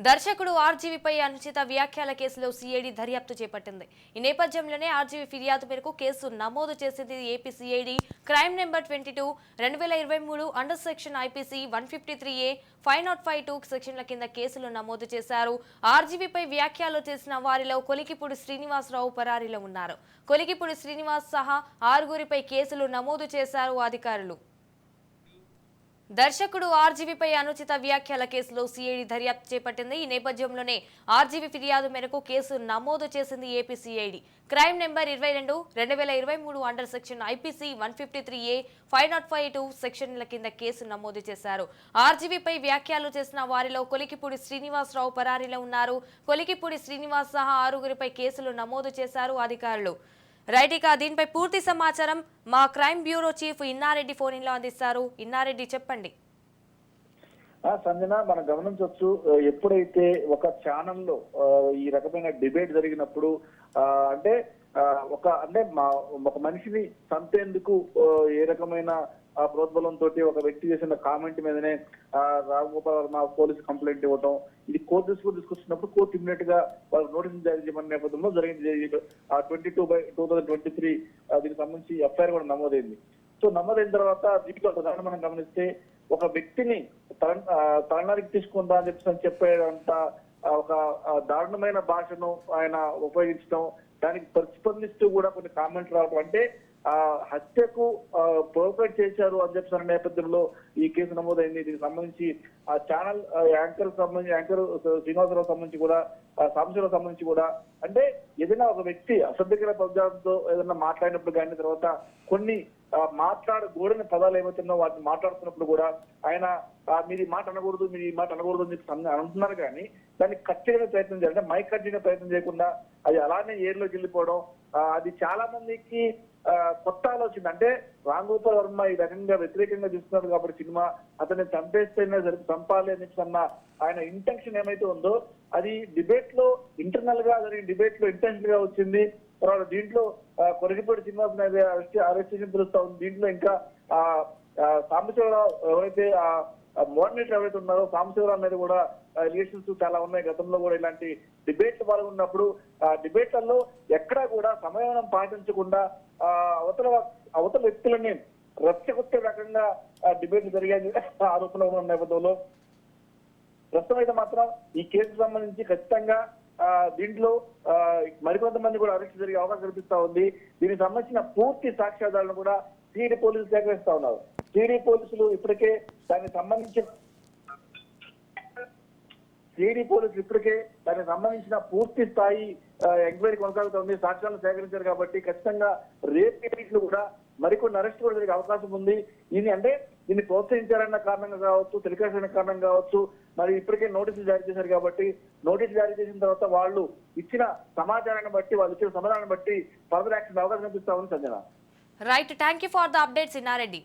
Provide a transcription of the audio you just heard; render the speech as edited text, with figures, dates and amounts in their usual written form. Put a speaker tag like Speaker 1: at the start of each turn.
Speaker 1: దర్శకుడు ఆర్జీవీపై అనుచిత వ్యాఖ్యల కేసులో సిఐడి దర్యాప్తు చేపట్టింది. ఈ నేపథ్యంలోనే ఆర్జీవీ ఫిర్యాదు మేరకు కేసు నమోదు చేసింది AP CID. Crime number 22 2023 under section IPC 153A 505(2) సెక్షన్ల కింద కేసులు నమోదు చేశారు. ఆర్జీవీపై వ్యాఖ్యలు చేసిన వారిలో కొలికిపూడి శ్రీనివాసరావు పరారీలో ఉన్నారు. కొలికిపూడి శ్రీనివాస్ సహా 6గురిపై కేసులు నమోదు చేశారు అధికారులు. దర్శకుడు ఆర్జీవీపై అనుచిత వ్యాఖ్యల కేసులో సిఐడి దర్యాప్తు చేపట్టింది. ఈ నేపథ్యంలోనే ఆర్జీవీ ఫిర్యాదు మేరకు కేసు నమోదు చేసింది AP CID. Crime number 22 2023 under section IPC 153A 505(2) సెక్షన్ల కింద కేసు నమోదు చేశారు. ఆర్జీవీపై వ్యాఖ్యలు చేసిన వారిలో కొలికిపూడి శ్రీనివాసరావు పరారీలో ఉన్నారు. కొలికిపూడి శ్రీనివాస్ సహా 6గురిపై కేసులు నమోదు చేశారు అధికారులు. రైట్, ఇక దీనిపై పూర్తి సమాచారం మా crime bureau chief Inna Reddy phone in లో అందిస్తారు. ఇన్నారెడ్డి, చెప్పండి.
Speaker 2: సంజన, మనం గమనించవచ్చు, ఎప్పుడైతే ఒక ఛానల్లో ఈ రకమైన డిబేట్ జరిగినప్పుడు అంటే ఒక మనిషిని చంపేందుకు ఏ రకమైన ప్రోద్బలంతో ఒక వ్యక్తి చేసిన కామెంట్ మీదనే రాజగోపాల్ వర్మ పోలీసు కంప్లైంట్ ఇవ్వటం, ఇది కోర్టు తీసుకొచ్చినప్పుడు కోర్టు ఇమ్మీడియట్ గా వాళ్ళకి నోటీసులు జారీ చేయమన్న నేపథ్యంలో జరిగింది. 22/2023 దీనికి సంబంధించి ఎఫ్ఐఆర్ కూడా నమోదైంది. సో నమోదైన తర్వాత దీంట్లో ప్రధాన మనం గమనిస్తే ఒక వ్యక్తిని తలనరికి తీసుకుందా అని చెప్పేంత ఒక దారుణమైన భాషను ఆయన ఉపయోగించడం, దానికి ప్రతిస్పందిస్తూ కూడా కొన్ని కామెంట్లు రావడం, అంటే హత్యకు ప్రొవోకేట్ చేశారు అని చెప్పిన నేపథ్యంలో ఈ కేసు నమోదైంది. దీనికి సంబంధించి ఆ ఛానల్ యాంకర్ శ్రీనివాసరావు సంబంధించి కూడా సాంబశివరావు సంబంధించి కూడా, అంటే ఏదైనా ఒక వ్యక్తి అసభ్యకర పదాలతో ఏదైనా మాట్లాడినప్పుడు కానీ తర్వాత కొన్ని గోడని పదాలు ఏమవుతున్నా వాటిని మాట్లాడుతున్నప్పుడు కూడా ఆయన మీరు ఈ మాట అనకూడదు, మీరు ఈ మాట అనకూడదు అని చెప్పి అంటున్నారు. కానీ దాన్ని కట్ చేయడానికి ప్రయత్నం చేయాలి, అంటే మైక్ కట్ చేయడానికి ప్రయత్నం చేయకుండా అది అలానే ఏర్లోకి వెళ్ళిపోవడం, అది చాలా మందికి కొత్త ఆలోచన. అంటే రాంగోపాల్ వర్మ ఈ రకంగా వ్యతిరేకంగా చూస్తున్నారు కాబట్టి సినిమా అతన్ని చంపేస్తేనే చంపాలి అని చెప్పి అన్న ఆయన ఇంటెన్షన్ ఏమైతే ఉందో అది డిబేట్ లో ఇంటర్నల్ గా జరిగిన డిబేట్ లో ఇంటెన్షన్ గా వచ్చింది. తర్వాత దీంట్లో కొరిగిపూడి శ్రీనివాస్ అరెస్ట్ చేసి తెలుస్తా ఉంది. దీంట్లో ఇంకా సాంబశివరావు ఎవరైతే మోడరేటర్ ఎవరైతే ఉన్నారో సాంబశివరావు మీద కూడా రిలేషన్స్ చాలా ఉన్నాయి. గతంలో కూడా ఇలాంటి డిబేట్లు పాల్గొన్నప్పుడు డిబేట్లలో ఎక్కడా కూడా సమయం పాటించకుండా అవతల వ్యక్తులని రెచ్చగొట్టే రకంగా డిబేట్లు జరిగాయి ఆరోపణలు ఉన్న నేపథ్యంలో ప్రస్తుతం అయితే మాత్రం ఈ కేసుకు సంబంధించి ఖచ్చితంగా దీంట్లో మరికొంతమంది కూడా అరెస్ట్ జరిగే అవకాశం కనిపిస్తా ఉంది. దీనికి సంబంధించిన పూర్తి సాక్ష్యాధారాలను కూడా సిఐడి పోలీసులు సేకరిస్తా ఉన్నారు. సిఐడి పోలీసులు ఇప్పటికే దానికి సంబంధించిన పూర్తి స్థాయి ఎంక్వైరీ కొనసాగుతుంది. సాక్ష్యాలను సేకరించారు కాబట్టి ఖచ్చితంగా రేపు కూడా మరికొన్ని అరెస్ట్ కూడా జరిగే అవకాశం ఉంది. దీన్ని ప్రోత్సహించారన్న కారణంగా కావచ్చు, తెలియజేసిన కారణం కావచ్చు, మరి ఇప్పటికే నోటీసులు జారీ చేశారు కాబట్టి నోటీసులు జారీ చేసిన తర్వాత వాళ్ళు ఇచ్చిన సమాచారాన్ని బట్టి, వాళ్ళు ఇచ్చిన సమాధానాన్ని బట్టి ఫర్దర్ యాక్షన్ అవకాశం కనిపిస్తా ఉంది. Sanjana,
Speaker 1: right, thank you for the updates Inna Reddy.